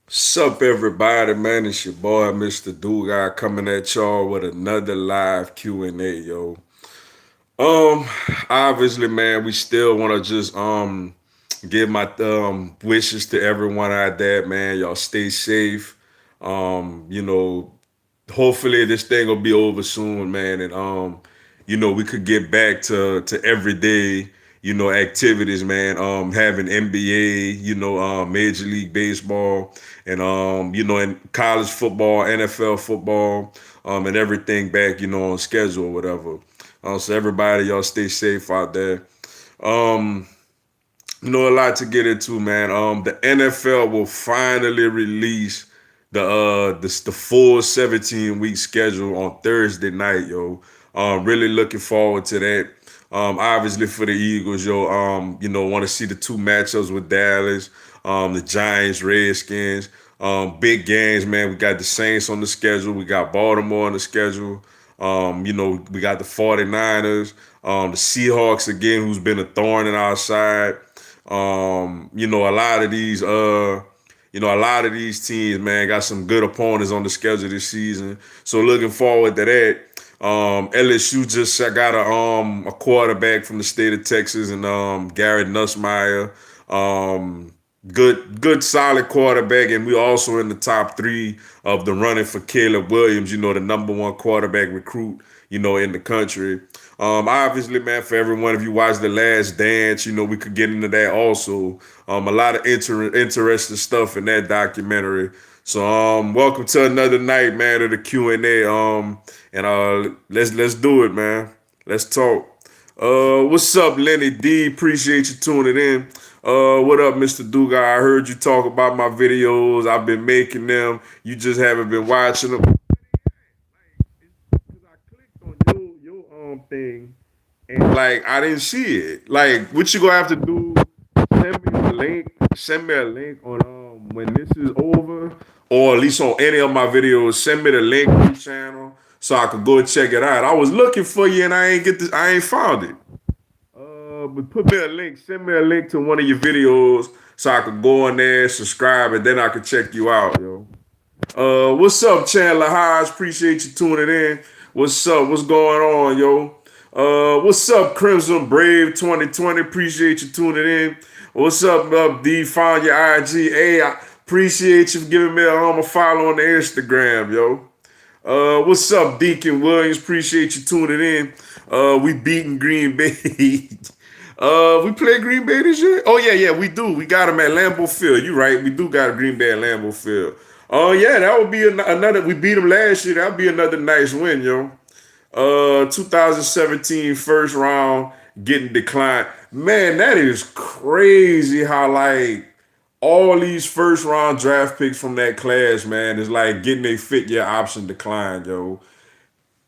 Sup everybody, man, it's your boy Mr. Dugai coming at y'all with another live Q&A, yo. Um, Obviously, man, we still want to just give my wishes to everyone out there, man. Y'all stay safe. You know, hopefully this thing will be over soon, man, and we could get back to everyday, activities, man. Having NBA, Major League Baseball, and and college football, NFL football, and everything back, on schedule or whatever. So everybody, y'all stay safe out there. Um, a lot to get into, man. The NFL will finally release the full 17-week schedule on Thursday night, yo. Really looking forward to that. Obviously for the Eagles, yo. Want to see the two matchups with Dallas, the Giants, Redskins. Big games, man. We got the Saints on the schedule. We got Baltimore on the schedule. We got the 49ers, the Seahawks again, who's been a thorn in our side. A lot of these teams, man, got some good opponents on the schedule this season. So looking forward to that. LSU just got a quarterback from the state of Texas, and Garrett Nussmeier. Good solid quarterback, and we also in the top three of the running for Caleb Williams, the number one quarterback recruit, in the country. Obviously, man, for everyone, if you watch The Last Dance, we could get into that also. A lot of interesting stuff in that documentary. So, welcome to another night, man, of the Q&A. And let's do it, man. Let's talk. What's up, Lenny D? Appreciate you tuning in. What up, Mr. Duga? I heard you talk about my videos. I've been making them. You just haven't been watching them. Because I clicked on your thing, and like I didn't see it. Like, what you gonna have to do? Send me a link. Send me a link on when this is over, or at least on any of my videos. Send me the link to the channel so I could go check it out. I was looking for you and I ain't get this. I ain't found it. But put me a link. Send me a link to one of your videos so I could go on there, subscribe, and then I could check you out, yo. What's up, Chandler Hodge? Appreciate you tuning in. What's up? What's going on, yo? What's up, Crimson Brave 2020? Appreciate you tuning in. What's up, D? Found your IG. Hey, I appreciate you for giving me a follow on the Instagram, yo. What's up, Deacon Williams? Appreciate you tuning in. We beating Green Bay. We play Green Bay this year? Oh yeah, we do. We got them at Lambeau Field. You right. We do got a Green Bay at Lambeau Field. Oh yeah, that would be another. We beat them last year. That would be another nice win, yo. 2017 first round getting declined. Man, that is crazy how like all these first round draft picks from that class, man, is like getting a fifth year option declined, yo.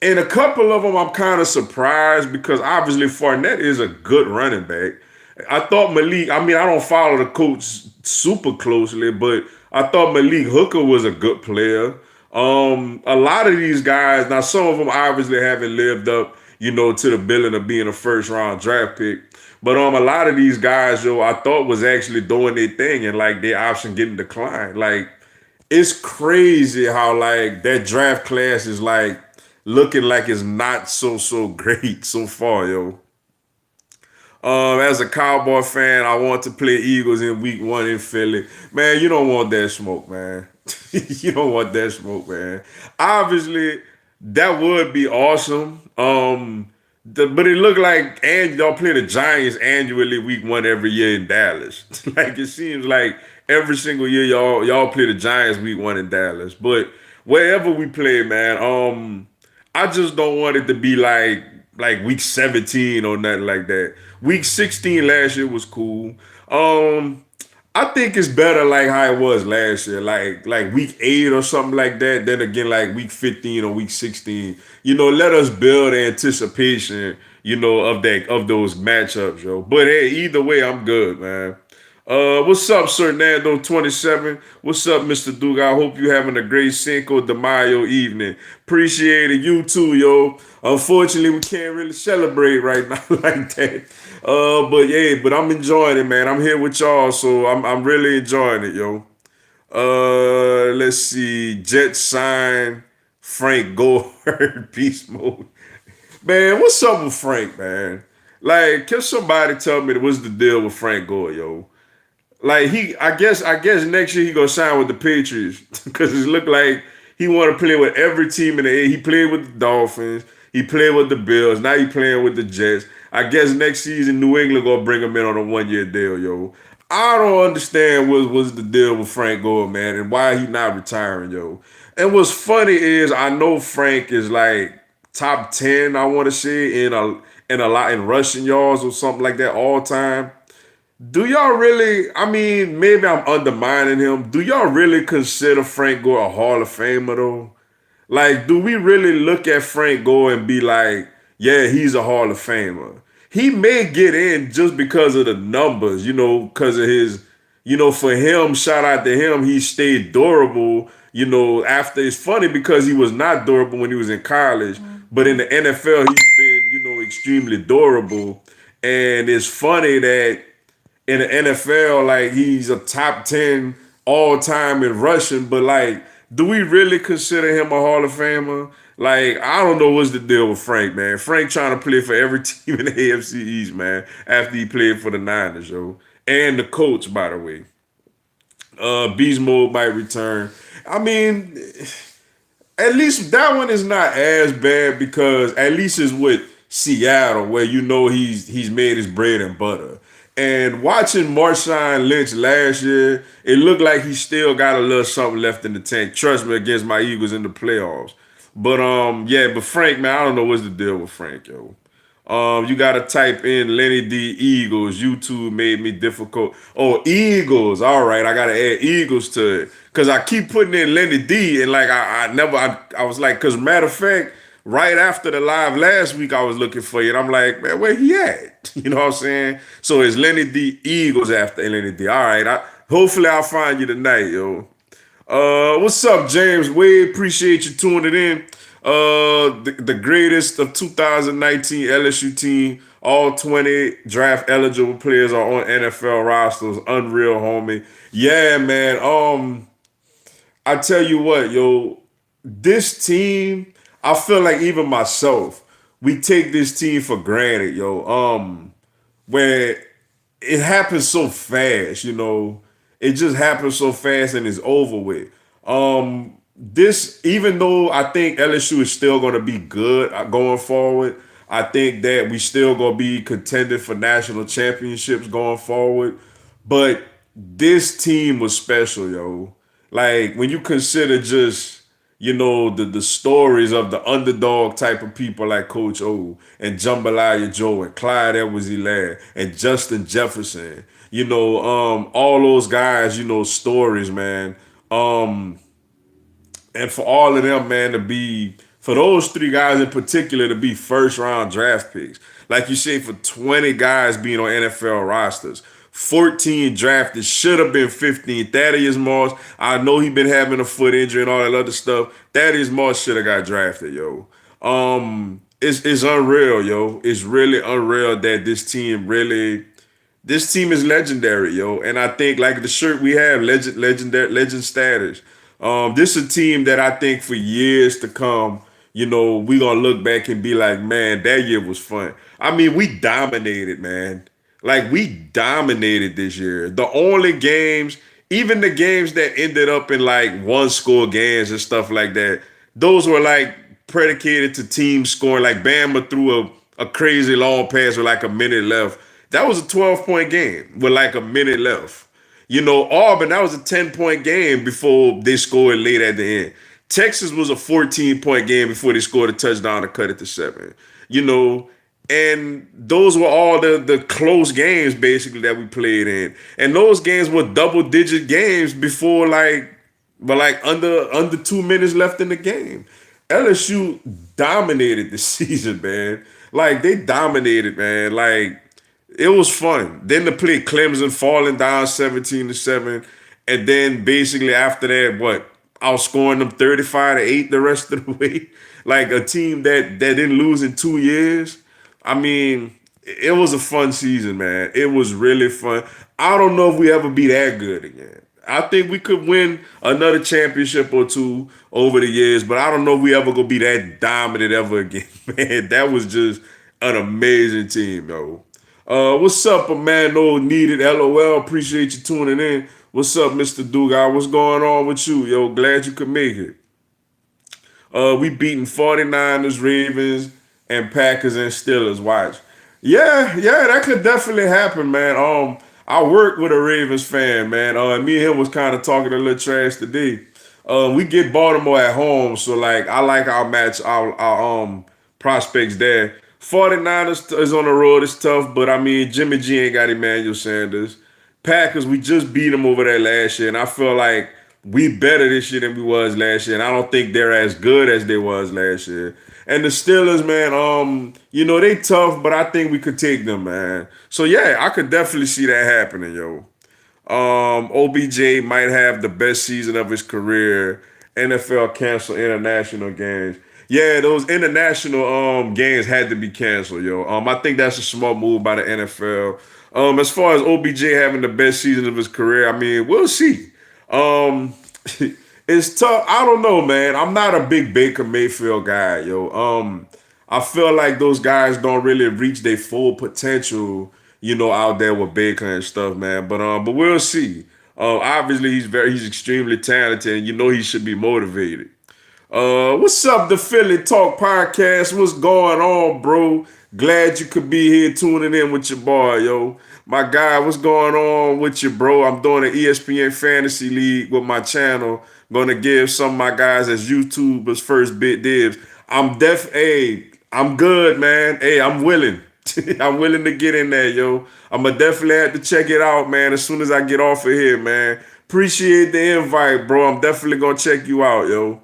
And a couple of them I'm kind of surprised because obviously Fournette is a good running back. I thought Malik, I mean, I don't follow the coach super closely, but I thought Malik Hooker was a good player. A lot of these guys, now some of them obviously haven't lived up, to the billing of being a first round draft pick. But a lot of these guys, yo, I thought was actually doing their thing and like their option getting declined. Like it's crazy how like that draft class is like looking like it's not so great so far, yo. As a Cowboy fan, I want to play Eagles in week one in Philly. Man, you don't want that smoke, man. You don't want that smoke, man. Obviously, that would be awesome. But it looked like and y'all play the Giants annually week one every year in Dallas. Like it seems like every single year y'all play the Giants week one in Dallas. But wherever we play, man, I just don't want it to be like week 17 or nothing like that. Week 16 last year was cool. I think it's better like how it was last year, like week 8 or something like that. Then again, like week 15 or week 16. Let us build anticipation, of those matchups, yo. But hey, either way, I'm good, man. What's up, Sir Nando 27? What's up, Mr. Duke? I hope you having a great Cinco de Mayo evening. Appreciate it. You too, yo. Unfortunately, we can't really celebrate right now like that. But I'm enjoying it, man. I'm here with y'all, so I'm really enjoying it, yo. Let's see. Jets sign Frank Gore, beast mode. Man, what's up with Frank, man? Like, can somebody tell me what's the deal with Frank Gore, yo? Like I guess next year he gonna sign with the Patriots because it looked like he want to play with every team in the A. He played with the Dolphins. He played with the Bills. Now he playing with the Jets. I guess next season New England gonna bring him in on a 1 year deal, yo. I don't understand what's the deal with Frank Gore, man, and why he not retiring, yo. And what's funny is I know Frank is like top 10, I want to say, in a lot in rushing yards or something like that all time. Do y'all really? I mean, maybe I'm undermining him. Do y'all really consider Frank Gore a Hall of Famer though? Like, do we really look at Frank Gore and be like, yeah, he's a Hall of Famer? He may get in just because of the numbers, because of his, for him, shout out to him, he stayed durable, after it's funny because he was not durable when he was in college, but in the NFL, he's been, extremely durable. And it's funny that in the NFL, like he's a top 10 all time in rushing, but like, do we really consider him a Hall of Famer? Like, I don't know what's the deal with Frank, man. Frank trying to play for every team in the AFC East, man, after he played for the Niners, yo. And the coach, by the way. Beast Mode might return. I mean, at least that one is not as bad because at least it's with Seattle where he's made his bread and butter. And watching Marshawn Lynch last year, it looked like he still got a little something left in the tank. Trust me, against my Eagles in the playoffs. But yeah, but Frank, man, I don't know what's the deal with Frank, yo. You gotta type in Lenny D Eagles. YouTube made me difficult. Oh, Eagles. All right, I gotta add Eagles to it because I keep putting in Lenny D and like I was like, because matter of fact, right after the live last week, I was looking for you and I'm like, man, where he at? You know what I'm saying? So it's Lenny D Eagles after Lenny D. All right, hopefully I'll find you tonight, yo. What's up, James Wade? Appreciate you tuning in. The greatest of 2019 LSU team. All 20 draft eligible players are on NFL rosters. Unreal, homie. Yeah, man. I tell you what, yo, this team, I feel like even myself, we take this team for granted, yo. Where it happens so fast. It just happens so fast and it's over with. This, even though I think LSU is still going to be good going forward, I think that we still going to be contending for national championships going forward. But this team was special, yo. Like when you consider just the stories of the underdog type of people like Coach O and Jambalaya Joe and Clyde Edwards-Helaire and Justin Jefferson, all those guys, stories, man. And for all of them, man, for those three guys in particular to be first round draft picks, like you say, for 20 guys being on NFL rosters, 14 drafted, should have been 15. Thaddeus Moss, I know he been having a foot injury and all that other stuff. Thaddeus Moss should have got drafted, yo. It's unreal, yo. It's really unreal that this team is legendary, yo. And I think like the shirt we have, legend status. This is a team that I think for years to come, we gonna look back and be like, man, that year was fun. I mean, we dominated, man. Like we dominated this year. The only games, even the games that ended up in like one score games and stuff like that, those were like predicated to teams scoring. Like Bama threw a crazy long pass with like a minute left. That was a 12-point game with like a minute left. Auburn, that was a 10-point game before they scored late at the end. Texas was a 14-point game before they scored a touchdown to cut it to 7. And those were all the close games basically that we played in. And those games were double-digit games before under 2 minutes left in the game. LSU dominated the season, man. Like they dominated, man. Like it was fun. Then to play Clemson falling down 17-7. And then basically after that, outscoring them 35-8 the rest of the way. Like a team that didn't lose in 2 years. I mean, it was a fun season, man. It was really fun. I don't know if we ever be that good again. I think we could win another championship or two over the years, but I don't know if we ever gonna be that dominant ever again, man. That was just an amazing team, yo. What's up, a man? No needed. LOL. Appreciate you tuning in. What's up, Mr. Dugas? What's going on with you, yo? Glad you could make it. We beating 49ers, Ravens, and Packers and Steelers. Watch. Yeah, that could definitely happen, man. I work with a Ravens fan, man. Me and him was kind of talking a little trash today. We get Baltimore at home, so like I like our match, our prospects there. 49ers is on the road, it's tough, but I mean Jimmy G ain't got Emmanuel Sanders. Packers, we just beat them over there last year, and I feel like we better this year than we was last year, and I don't think they're as good as they was last year. And the Steelers, man, they tough, but I think we could take them, man. So yeah, I could definitely see that happening, yo. OBJ might have the best season of his career. NFL cancel international games. Yeah, those international games had to be canceled, yo. I think that's a smart move by the NFL. As far as OBJ having the best season of his career, I mean, we'll see. Um, it's tough. I don't know, man. I'm not a big Baker Mayfield guy, yo. I feel like those guys don't really reach their full potential, out there with Baker and stuff, man. But we'll see. Obviously he's extremely talented, and he should be motivated. What's up, the Philly Talk Podcast? What's going on, bro? Glad you could be here tuning in with your boy, yo. My guy, what's going on with you, bro? I'm doing an ESPN Fantasy League with my channel. Gonna give some of my guys as YouTubers first bit dibs. I'm good, man. Hey, I'm willing. I'm willing to get in there, yo. I'ma definitely have to check it out, man, as soon as I get off of here, man. Appreciate the invite, bro. I'm definitely gonna check you out, yo.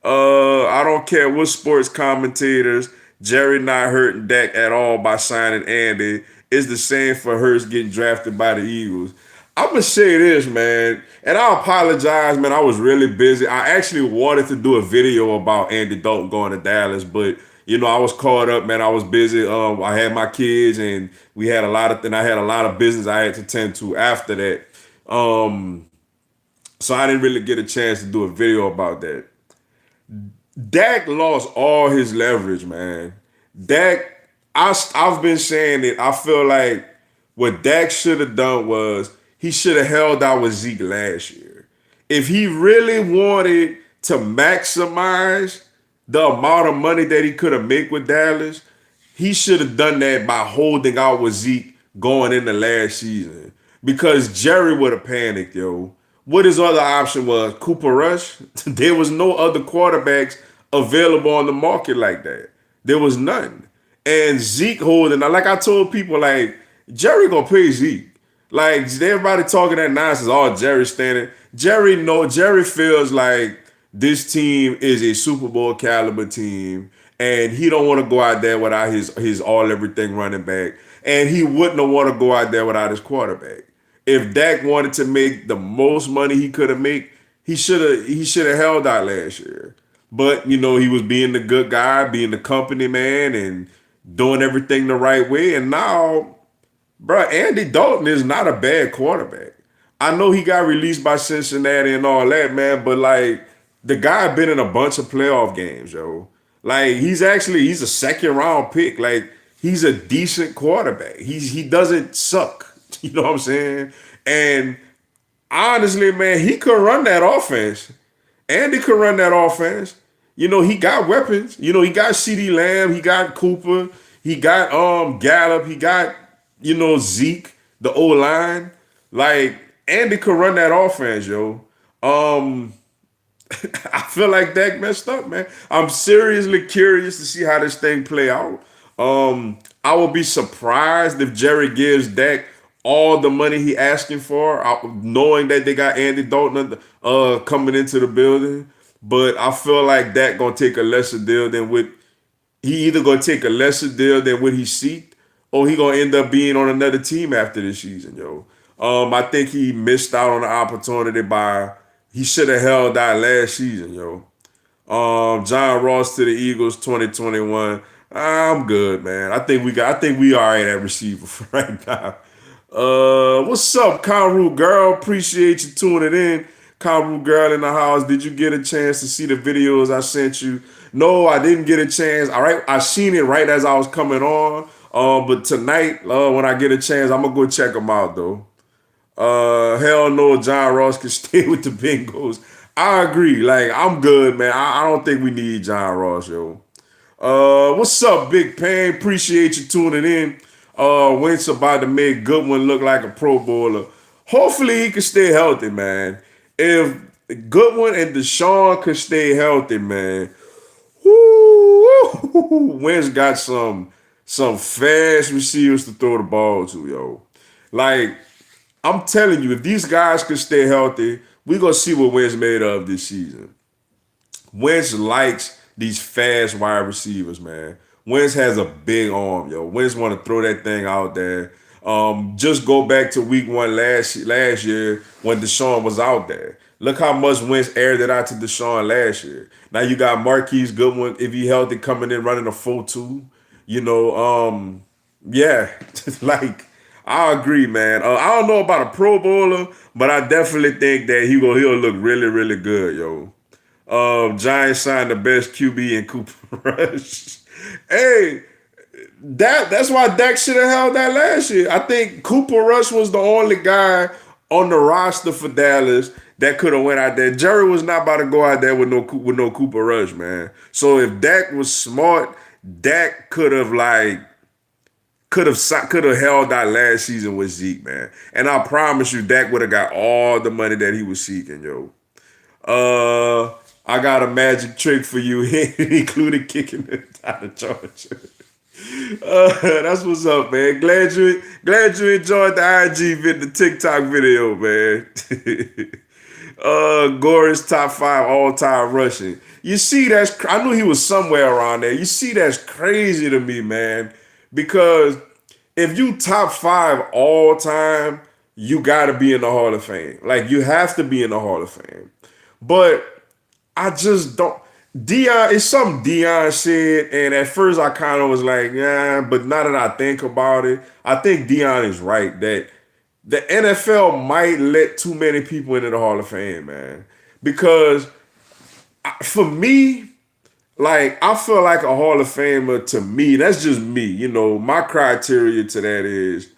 I don't care what sports commentators. Jerry not hurting Dak at all by signing Andy. It's the same for Hurts getting drafted by the Eagles. I'm gonna say this, man, and I apologize, man. I was really busy. I actually wanted to do a video about Andy Dalton going to Dallas, but I was caught up, man. I was busy. I had my kids, and I had a lot of business I had to tend to after that. Um, so I didn't really get a chance to do a video about that. Dak lost all his leverage, man. Dak, I've been saying it. I feel like what Dak should have done was he should have held out with Zeke last year. If he really wanted to maximize the amount of money that he could have made with Dallas, he should have done that by holding out with Zeke going into last season. Because Jerry would have panicked, yo. What his other option was? Cooper Rush? There was no other quarterbacks available on the market like that. There was none. And Zeke holding, like I told people, like, Jerry gonna pay Zeke. Like, everybody talking that nonsense, oh, Jerry's standing. Jerry feels like this team is a Super Bowl caliber team, and he don't want to go out there without his all everything running back, and he wouldn't want to go out there without his quarterback. If Dak wanted to make the most money he could have made, he should have held out last year. But he was being the good guy, being the company man, and doing everything the right way. And now, bro, Andy Dalton is not a bad quarterback. I know he got released by Cincinnati and all that, man, but like the guy been in a bunch of playoff games, yo. Like he's a second round pick. Like he's a decent quarterback. He doesn't suck. You know what I'm saying? And honestly, man, he could run that offense. Andy could run that offense. He got weapons. He got CeeDee Lamb, he got Cooper, he got Gallup, he got, Zeke, the O-line. Like, Andy could run that offense, yo. I feel like Dak messed up, man. I'm seriously curious to see how this thing play out. I would be surprised if Jerry gives Dak all the money he asking for, knowing that they got Andy Dalton coming into the building. But I feel like Dak gonna take a lesser deal than what he either gonna take a lesser deal than what he seeked, or he gonna end up being on another team after this season, yo. I think he missed out on the opportunity by he should have held out last season, yo. John Ross to the Eagles 2021. I'm good, man. I think we all right at receiver for right now. What's up, Conru girl? Appreciate you tuning in. Conru girl in the house. Did you get a chance to see the videos I sent you? No, I didn't get a chance. All right, I seen it right as I was coming on. But tonight, when I get a chance, I'm gonna go check them out though. Hell no, John Ross can stay with the Bengals. I agree. Like, I'm good, man. I don't think we need John Ross, yo. What's up, Big Pain? Appreciate you tuning in. Wentz about to make Goodwin look like a Pro Bowler. Hopefully he can stay healthy, man. If Goodwin and Deshaun can stay healthy, man, whoo, Wentz got some fast receivers to throw the ball to, yo. Like, I'm telling you, if these guys can stay healthy, we gonna see what Wentz made of this season. Wentz likes these fast wide receivers, man. Wentz has a big arm, yo. Wentz want to throw that thing out there. Just go back to week one last year when Deshaun was out there. Look how much Wentz aired it out to Deshaun last year. Now you got Marquise Goodwin, if he healthy, coming in running a 4-2. You know, yeah, like I agree, man. I don't know about a Pro Bowler, but I definitely think that he'll look really, really good, yo. Giants signed the best QB in Cooper Rush. Hey, that's why Dak should have held that last year. I think Cooper Rush was the only guy on the roster for Dallas that could have went out there. Jerry was not about to go out there with no Cooper Rush, man. So if Dak was smart, Dak could have held that last season with Zeke, man. And I promise you, Dak would have got all the money that he was seeking, yo. I got a magic trick for you, including kicking it out of Georgia. That's what's up, man. Glad you enjoyed the the TikTok video, man. Gore's top 5 all-time rushing. You see, I knew he was somewhere around there. You see, that's crazy to me, man. Because if you top 5 all time, you gotta be in the Hall of Fame. Like, you have to be in the Hall of Fame. But I just don't. It's something Dion said, and at first I kind of was like, yeah, but now that I think about it, I think Dion is right that the NFL might let too many people into the Hall of Fame, man. Because for me, like, I feel like a Hall of Famer to me, that's just me. You know, my criteria to that is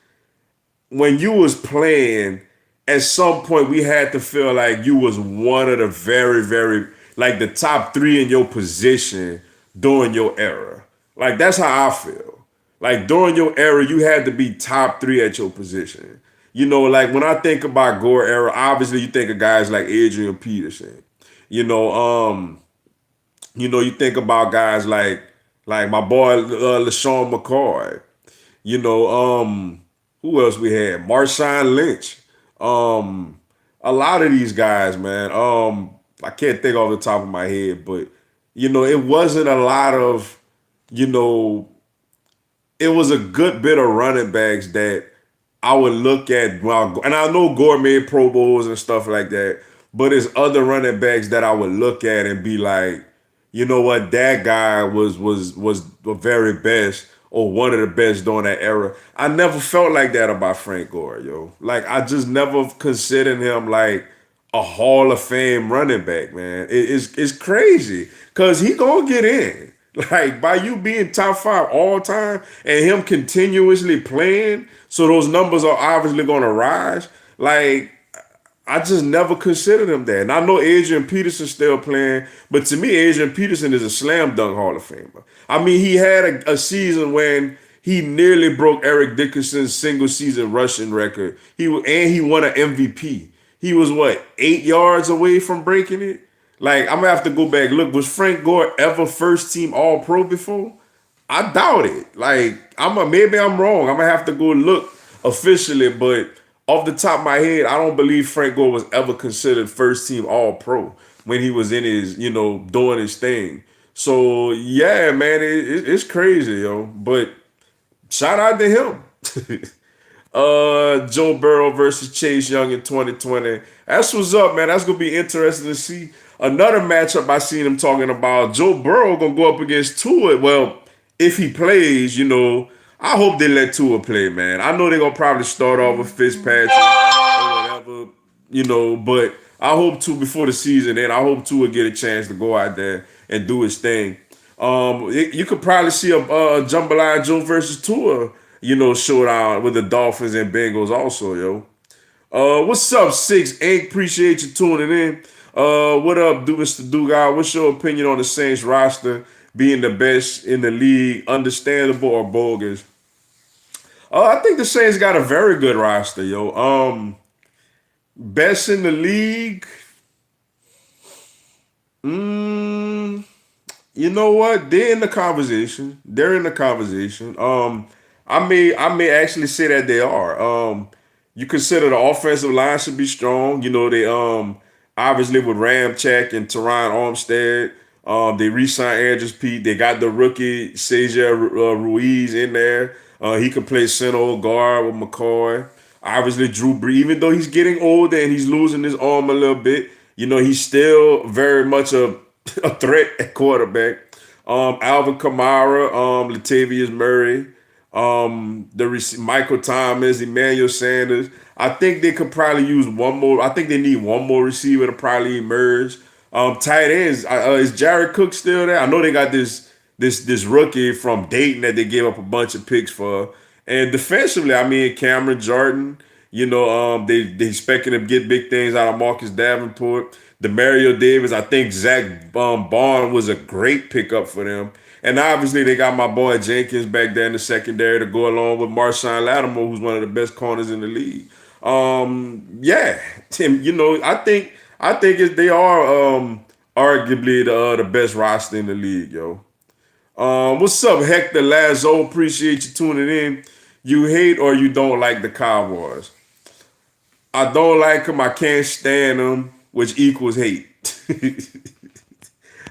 when you was playing, at some point we had to feel like you was one of the very, very, like the top 3 in your position during your era. Like, that's how I feel. Like, during your era, you had to be top 3 at your position. You know, like when I think about Gore era, obviously you think of guys like Adrian Peterson. You know, you think about guys like my boy LaShawn McCoy. You know, who else we had? Marshawn Lynch. A lot of these guys, man. I can't think off the top of my head, but you know, it wasn't a lot of, you know, it was a good bit of running backs that I would look at. Well, and I know Gore made Pro Bowls and stuff like that, but it's other running backs that I would look at and be like, you know what, that guy was the very best or one of the best during that era. I never felt like that about Frank Gore, yo. Like, I just never considered him like a Hall of Fame running back, man. It's crazy because he gonna get in. Like, by you being top 5 all time and him continuously playing, so those numbers are obviously gonna rise. Like, I just never considered him that. And I know Adrian Peterson's still playing, but to me, Adrian Peterson is a slam dunk Hall of Famer. I mean, he had a season when he nearly broke Eric Dickerson's single season rushing record. He won an MVP. He was what, 8 yards away from breaking it? Like, I'm gonna have to go back. Look, was Frank Gore ever first team All Pro before? I doubt it. Like, maybe I'm wrong. I'm gonna have to go look officially, but off the top of my head, I don't believe Frank Gore was ever considered first team All Pro when he was in his, you know, doing his thing. So yeah, man, it's crazy, yo. But shout out to him. Joe Burrow versus Chase Young in 2020. That's what's up, man. That's gonna be interesting to see. Another matchup I seen him talking about. Joe Burrow gonna go up against Tua. Well, if he plays, you know, I hope they let Tua play, man. I know they're gonna probably start off with Fitzpatrick or whatever, but I hope Tua before the season end. I hope Tua get a chance to go out there and do his thing. You could probably see a Jambalaya Joe versus Tua, showdown with the Dolphins and Bengals also, yo. What's up, Six Inc? Appreciate you tuning in. What up, Mr. Dugas? What's your opinion on the Saints roster being the best in the league? Understandable or bogus? I think the Saints got a very good roster, yo. Best in the league. Mm, you know what? They're in the conversation. They're in the conversation. I may actually say that they are. You consider the offensive line should be strong. They obviously with Ramchak and Teron Armstead. They re-signed Andrews Pete. They got the rookie Cesar Ruiz in there. He could play center or guard with McCoy. Obviously, Drew Brees, even though he's getting older and he's losing his arm a little bit, he's still very much a threat at quarterback. Alvin Kamara, Latavius Murray, Michael Thomas, Emmanuel Sanders. I think they could probably use one more. I think they need one more receiver to probably emerge. Tight ends. Is Jared Cook still there? I know they got this rookie from Dayton that they gave up a bunch of picks for. And defensively, I mean Cameron Jordan. They expecting to get big things out of Marcus Davenport. Demario Davis. I think Zach Bond was a great pickup for them. And obviously they got my boy Jenkins back there in the secondary to go along with Marshawn Lattimore, who's one of the best corners in the league. Yeah, Tim. They are arguably the best roster in the league, yo. What's up, Hector Lazo? Appreciate you tuning in. You hate or you don't like the Cowboys? I don't like them. I can't stand them, which equals hate.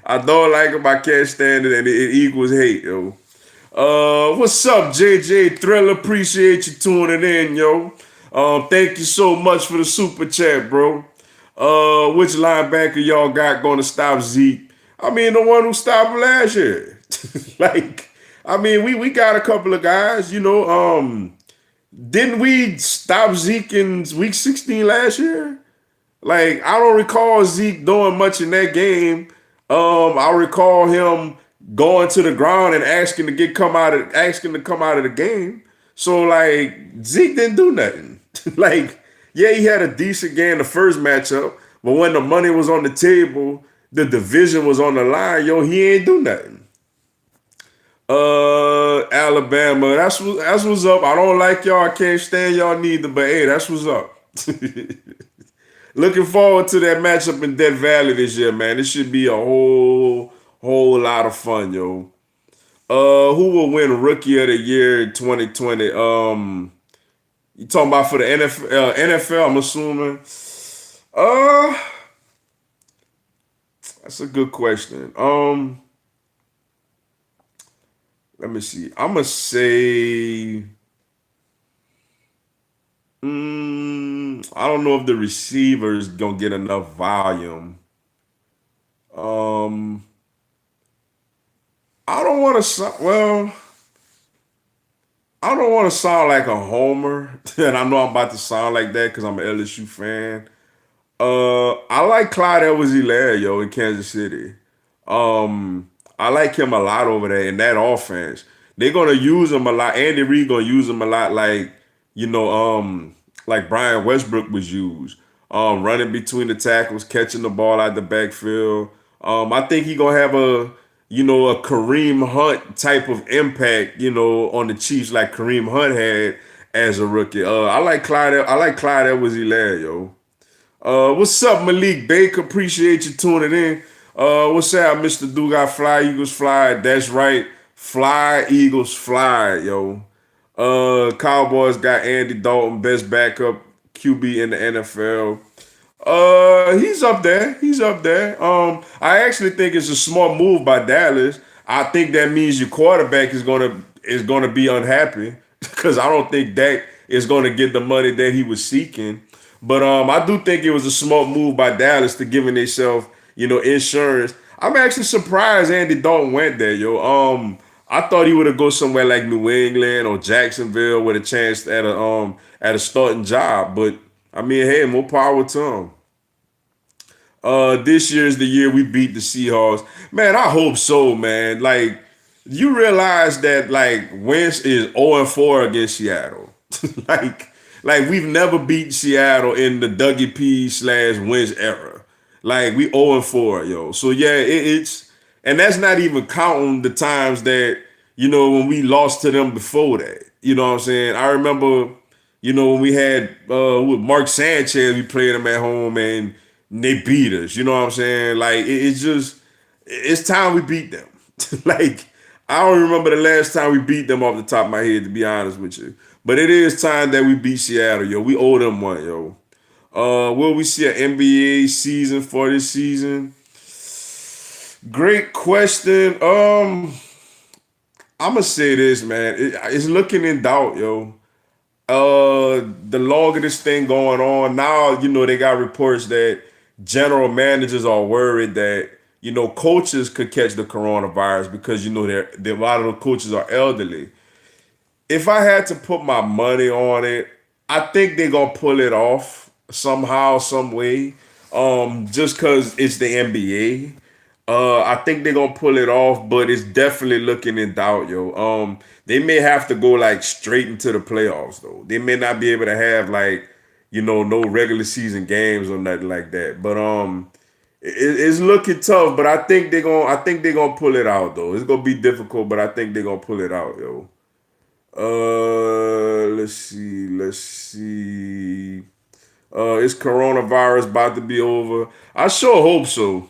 I don't like them. I can't stand it, and it equals hate, yo. What's up, JJ Thriller? Appreciate you tuning in, yo. Thank you so much for the super chat, bro. Which linebacker y'all got going to stop Zeke? I mean, the one who stopped him last year. We got a couple of guys, didn't we stop Zeke in week 16 last year? Like, I don't recall Zeke doing much in that game. I recall him going to the ground and asking to come out of the game. So like Zeke didn't do nothing. Like, yeah, he had a decent game the first matchup, but when the money was on the table, the division was on the line, yo, he ain't do nothing. Alabama, that's what's up. I don't like y'all. I can't stand y'all neither, but hey, that's what's up. Looking forward to that matchup in Death Valley this year, man. It should be a whole lot of fun, yo. Who will win Rookie of the Year in 2020? You talking about for the NFL? I'm assuming. That's a good question. Let me see. I'm gonna say. I don't know if the receiver's gonna get enough volume. Um, I don't want to. Well, I don't want to sound like a homer, and I know I'm about to sound like that because I'm an LSU fan. I like Clyde Edwards-Helaire, yo, in Kansas City. I like him a lot over there in that offense. They're gonna use him a lot. Andy Reid gonna use him a lot, you know, like Brian Westbrook was used. Running between the tackles, catching the ball out the backfield. I think he gonna have a Kareem Hunt type of impact, on the Chiefs like Kareem Hunt had as a rookie. I like Clyde Edwards-Helaire, yo. What's up, Malik Baker? Appreciate you tuning in. What's up, Mr. Dugas? Fly Eagles fly. That's right. Fly Eagles fly, yo. Cowboys got Andy Dalton, best backup QB in the NFL. He's up there. He's up there. I actually think it's a smart move by Dallas. I think that means your quarterback is gonna be unhappy because I don't think Dak is gonna get the money that he was seeking. But I do think it was a smart move by Dallas to giving themselves, insurance. I'm actually surprised Andy Dalton went there, yo. I thought he would have go somewhere like New England or Jacksonville with a chance at a starting job. But I mean, hey, more power to him. This year is the year we beat the Seahawks. Man, I hope so, man. Like, you realize that like Wentz is 0-4 against Seattle. like, like we've never beat Seattle in the Dougie P slash Wentz era. Like we 0-4, yo. So yeah, it's and that's not even counting the times that when we lost to them before that. You know what I'm saying? I remember when we had with Mark Sanchez, we played him at home and they beat us. You know what I'm saying? Like it's just it's time we beat them. like I don't remember the last time we beat them off the top of my head, to be honest with you. But it is time that we beat Seattle, yo. We owe them one, yo. Will we see an NBA season for this season? Great question. I'm gonna say this, man. It's looking in doubt, yo. The longer this thing going on, now they got reports that general managers are worried that coaches could catch the coronavirus because a lot of the coaches are elderly. If I had to put my money on it, I think they're gonna pull it off somehow, some way. Just cause it's the NBA. I think they're gonna pull it off, but it's definitely looking in doubt, yo. They may have to go like straight into the playoffs though. They may not be able to have like, no regular season games or nothing like that. But it's looking tough. But I think they're gonna pull it out though. It's gonna be difficult, but I think they're gonna pull it out, yo. Let's see. Is coronavirus about to be over? I sure hope so.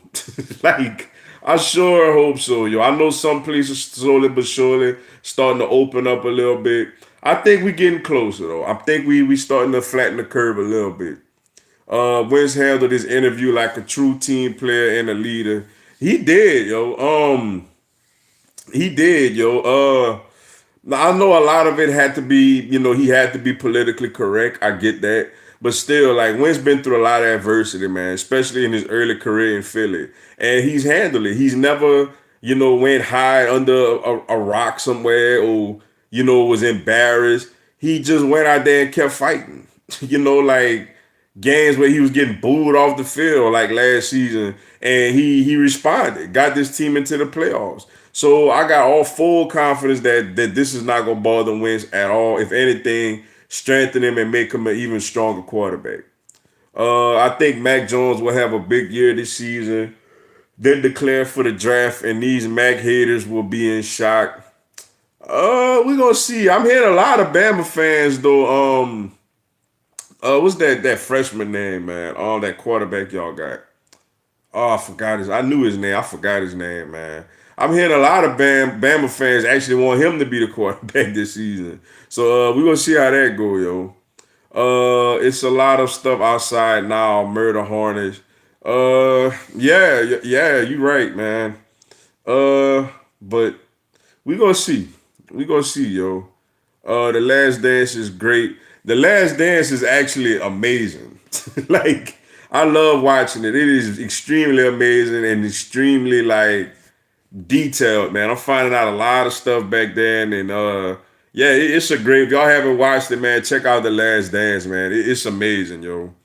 like, I sure hope so, yo. I know some places slowly but surely starting to open up a little bit. I think we getting closer though. I think we starting to flatten the curve a little bit. Wentz handled his interview like a true team player and a leader. He did, yo. He did, yo. Now, I know a lot of it had to be, he had to be politically correct. I get that. But still, like, Wentz been through a lot of adversity, man, especially in his early career in Philly. And he's handled it. He's never, went hide under a rock somewhere or, was embarrassed. He just went out there and kept fighting. Like games where he was getting booed off the field like last season, and he responded, got this team into the playoffs. So I got all full confidence that this is not gonna bother Wentz at all. If anything, strengthen him and make him an even stronger quarterback. I think Mac Jones will have a big year this season. Then declare for the draft, and these Mac haters will be in shock. We're gonna see. I'm hearing a lot of Bama fans though. What's that freshman name, man? That quarterback y'all got. Oh, I forgot his. I knew his name. I forgot his name, man. I'm hearing a lot of Bama fans actually want him to be the quarterback this season. So we're gonna see how that go, yo. It's a lot of stuff outside now. Murder Hornets. Yeah, you right, man. But we gonna see. We gonna see, yo. The Last Dance is great. The Last Dance is actually amazing. like I love watching it. It is extremely amazing and extremely like detailed, man. I'm finding out a lot of stuff back then, and yeah, it's a great. If y'all haven't watched it, man, check out The Last Dance, man. It's amazing, yo.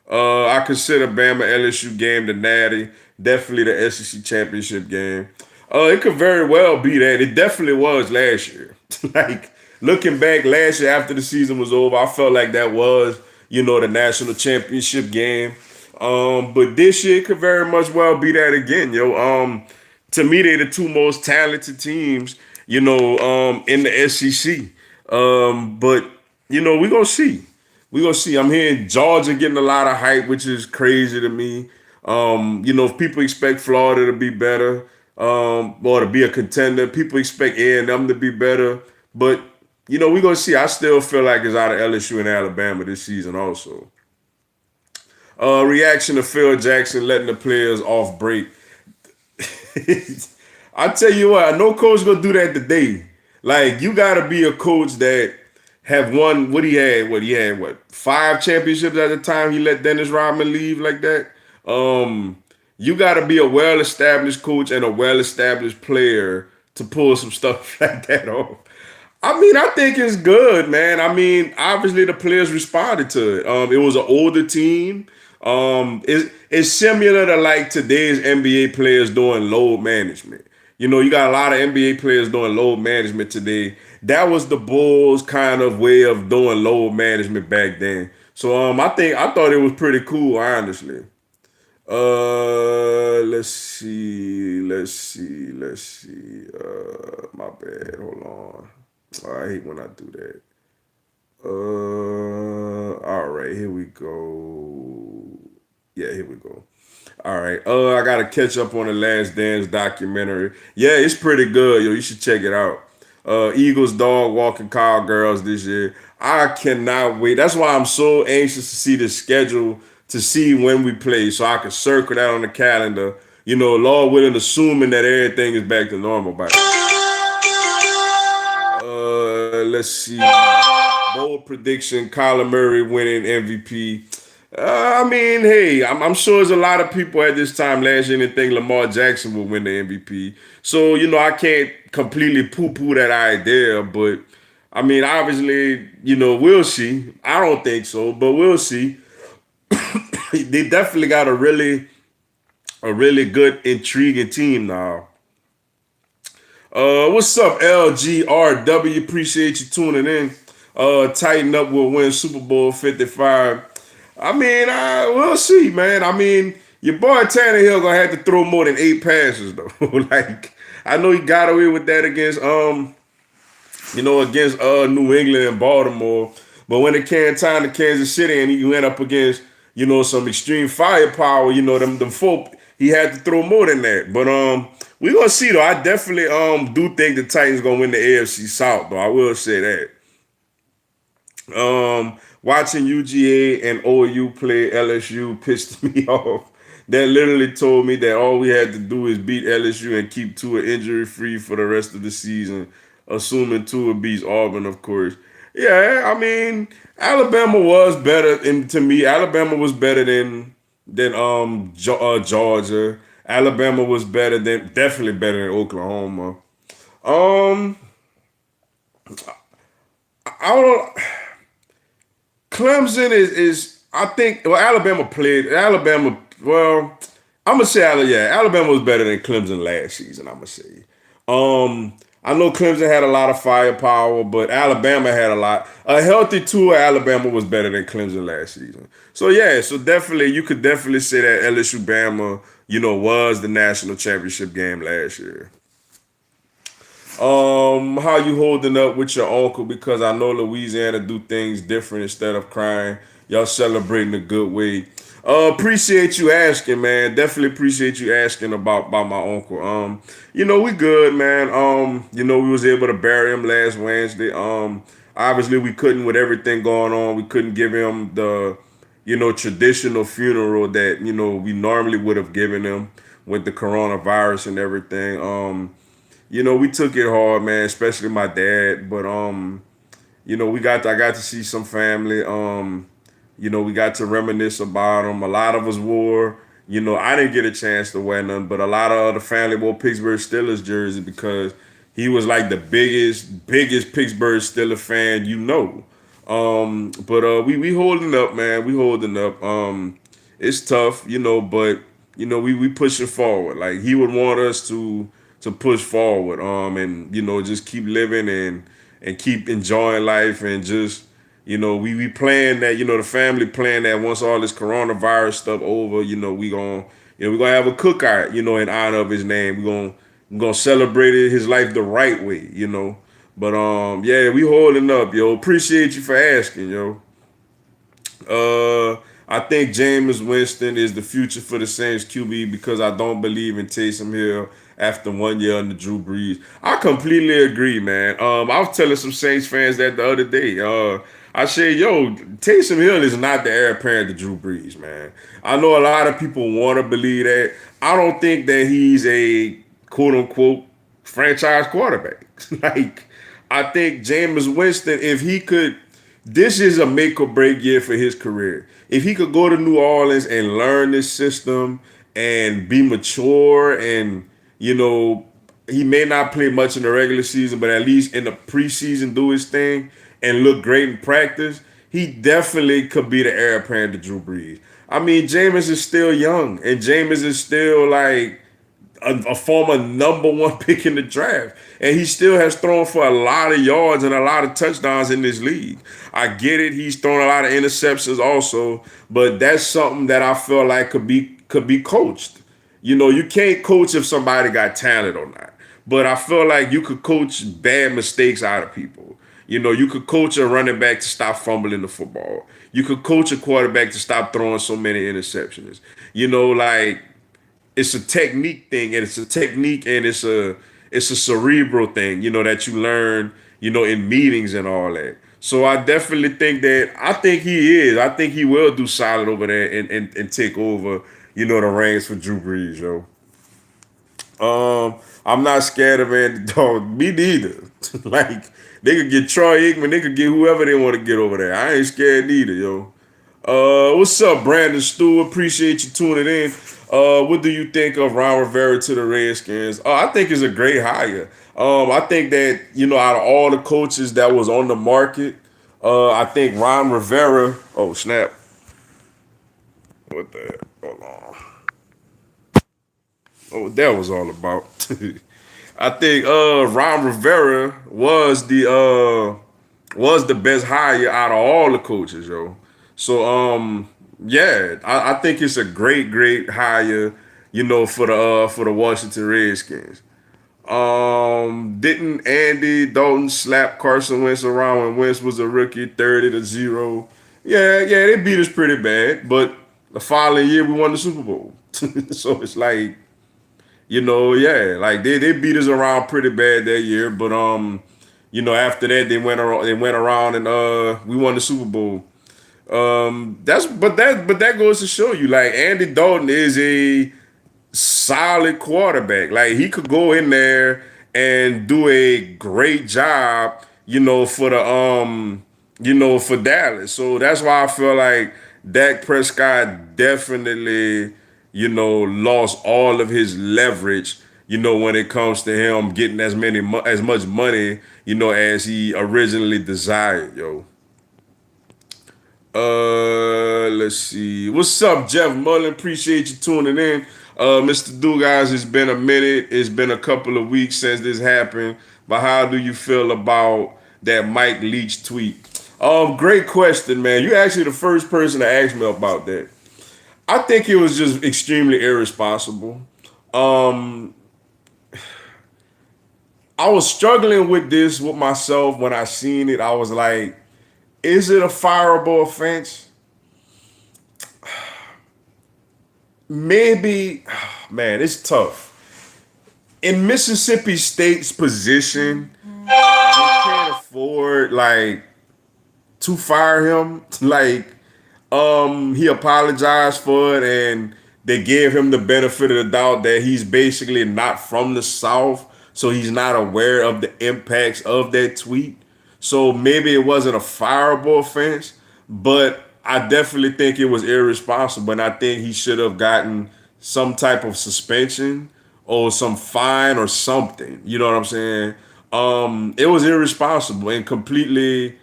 I consider Bama LSU game the natty, definitely the SEC championship game. It could very well be that. It definitely was last year. like looking back last year after the season was over, I felt like that was, the national championship game. But this year it could very much well be that again, yo. To me, they're the two most talented teams, in the SEC. But we're gonna see. We're gonna see. I'm hearing Georgia getting a lot of hype, which is crazy to me. If people expect Florida to be better, or to be a contender, people expect A&M to be better. But we're gonna see. I still feel like it's out of LSU and Alabama this season also. Reaction to Phil Jackson letting the players off break. I tell you what, no coach gonna do that today. Like you gotta be a coach that have won what 5 championships at the time he let Dennis Rodman leave like that. You gotta be a well-established coach and a well-established player to pull some stuff like that off. I mean, I think it's good, man. I mean, obviously the players responded to it. It was an older team. It's similar to like today's NBA players doing load management. You know, you got a lot of NBA players doing load management today. That was the Bulls' kind of way of doing load management back then. So I thought it was pretty cool, honestly. Let's see. My bad. Hold on. Oh, I hate when I do that. All right, here we go. Yeah, here we go. All right. I gotta catch up on the Last Dance documentary. Yeah, it's pretty good, yo. You should check it out. Eagles dog walking cowgirls this year. I cannot wait. That's why I'm so anxious to see the schedule to see when we play, so I can circle that on the calendar. You know, Lord willing, assuming that everything is back to normal by. Let's see. Bold prediction: Kyler Murray winning MVP. I mean, hey, I'm sure there's a lot of people at this time last year didn't think Lamar Jackson would win the MVP. So, you know, I can't completely poo-poo that idea, but I mean, obviously, you know, we'll see. I don't think so, but we'll see. They definitely got a really good, intriguing team now. What's up, LGRW? Appreciate you tuning in. Tighten up will win Super Bowl 55. I mean, we'll see, man. I mean, your boy Tannehill gonna have to throw more than 8 passes though. Like, I know he got away with that against against New England and Baltimore. But when it came time to Kansas City and he went up against, some extreme firepower, them folk, he had to throw more than that. But we gonna see though. I definitely do think the Titans gonna win the AFC South though. I will say that. Watching UGA and OU play LSU pissed me off. That literally told me that all we had to do is beat LSU and keep Tua injury free for the rest of the season, assuming Tua beats Auburn, of course. Yeah, I mean, Alabama was better, and to me, Alabama was better than Georgia. Alabama was definitely better than Oklahoma. Um, I don't know. Clemson is I think Alabama played Alabama well. I'm gonna say Alabama was better than Clemson last season. I'm gonna say. I know Clemson had a lot of firepower, but Alabama had a lot. A healthy tour Alabama was better than Clemson last season. So yeah, so definitely you could definitely say that LSU Bama, was the national championship game last year. How you holding up with your uncle? Because I know Louisiana do things different instead of crying. Y'all celebrating a good way. Appreciate you asking, man. Definitely appreciate you asking about my uncle. We good, man. We was able to bury him last Wednesday. Obviously we couldn't with everything going on. We couldn't give him the, traditional funeral that, we normally would have given him with the coronavirus and everything. We took it hard, man, especially my dad. But I got to see some family. We got to reminisce about them. A lot of us wore, I didn't get a chance to wear none, but a lot of other family wore Pittsburgh Steelers jersey because he was like the biggest Pittsburgh Steelers fan, But we holding up, man. We holding up. It's tough, but we pushing forward. Like he would want us to push forward, and just keep living and keep enjoying life and just we playing that, the family playing that once all this coronavirus stuff over, we gonna have a cookout, in honor of his name. We gonna celebrate his life the right way. But yeah, we holding up, yo. Appreciate you for asking, yo. I think Jameis Winston is the future for the Saints QB because I don't believe in Taysom Hill after 1 year under Drew Brees. I completely agree, man. I was telling some Saints fans that the other day. I said, yo, Taysom Hill is not the heir apparent to Drew Brees, man. I know a lot of people want to believe that. I don't think that he's a quote unquote franchise quarterback. Like, I think Jameis Winston, if he could, this is a make or break year for his career. If he could go to New Orleans and learn this system and be mature and, he may not play much in the regular season, but at least in the preseason do his thing and look great in practice, he definitely could be the heir apparent to Drew Brees. I mean, Jameis is still young, and Jameis is still like a former number one pick in the draft. And he still has thrown for a lot of yards and a lot of touchdowns in this league. I get it, he's thrown a lot of interceptions also, but that's something that I feel like could be coached. You know, you can't coach if somebody got talent or not. But I feel like you could coach bad mistakes out of people. You know, you could coach a running back to stop fumbling the football. You could coach a quarterback to stop throwing so many interceptions. You know, like it's a technique thing, and it's a cerebral thing, you know, that you learn, you know, in meetings and all that. So I definitely think that I think he is. I think he will do solid over there and take over, you know, the reins for Drew Brees, yo. I'm not scared of Andy Dalton. Me neither. Like they could get Troy Aikman, they could get whoever they want to get over there. I ain't scared neither, yo. What's up, Brandon Stewart? Appreciate you tuning in. What do you think of Ron Rivera to the Redskins? I think it's a great hire. I think that, you know, out of all the coaches that was on the market, I think Ron Rivera. Oh snap! What the heck? Hold on. Oh, what that was all about. I think Ron Rivera was the best hire out of all the coaches, yo. So yeah, I think it's a great hire, you know, for the Washington Redskins. Didn't Andy Dalton slap Carson Wentz around when Wentz was a rookie, 30-0? Yeah, they beat us pretty bad, but the following year we won the Super Bowl. So it's like, you know, yeah, like they beat us around pretty bad that year, but you know, after that they went around and we won the Super Bowl. That goes to show you, like, Andy Dalton is a solid quarterback. Like, he could go in there and do a great job, you know, for Dallas. So that's why I feel like Dak Prescott definitely, you know, lost all of his leverage, you know, when it comes to him getting as much money, you know, as he originally desired, yo. Let's see. What's up, Jeff Mullen? Appreciate you tuning in. Mr. Dugas, it's been a minute. It's been a couple of weeks since this happened. But how do you feel about that Mike Leach tweet? Great question, man. You actually the first person to ask me about that. I think it was just extremely irresponsible. Um, I was struggling with this with myself when I seen it. I was like, is it a fireable offense? Maybe, man, it's tough. In Mississippi State's position, they can't afford like to fire him. Like, he apologized for it, and they gave him the benefit of the doubt that he's basically not from the South, so he's not aware of the impacts of that tweet. So maybe it wasn't a fireable offense, but I definitely think it was irresponsible, and I think he should have gotten some type of suspension or some fine or something. You know what I'm saying? It was irresponsible and completely,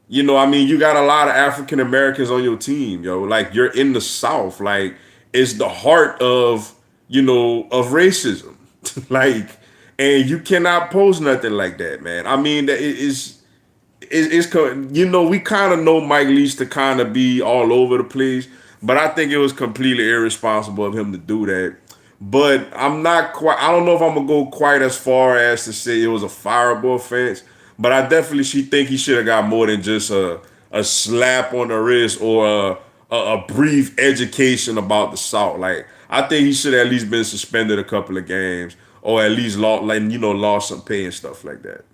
you know, I mean, you got a lot of African Americans on your team, yo. Like, you're in the South. Like, it's the heart of, you know, of racism. Like, and you cannot post nothing like that, man. I mean, you know, we kind of know Mike Leach to kind of be all over the place, but I think it was completely irresponsible of him to do that. But I don't know if I'm gonna go quite as far as to say it was a fireable offense, but I definitely think he should have got more than just a slap on the wrist or a brief education about the South. Like, I think he should have at least been suspended a couple of games, or at least lost some pay and stuff like that.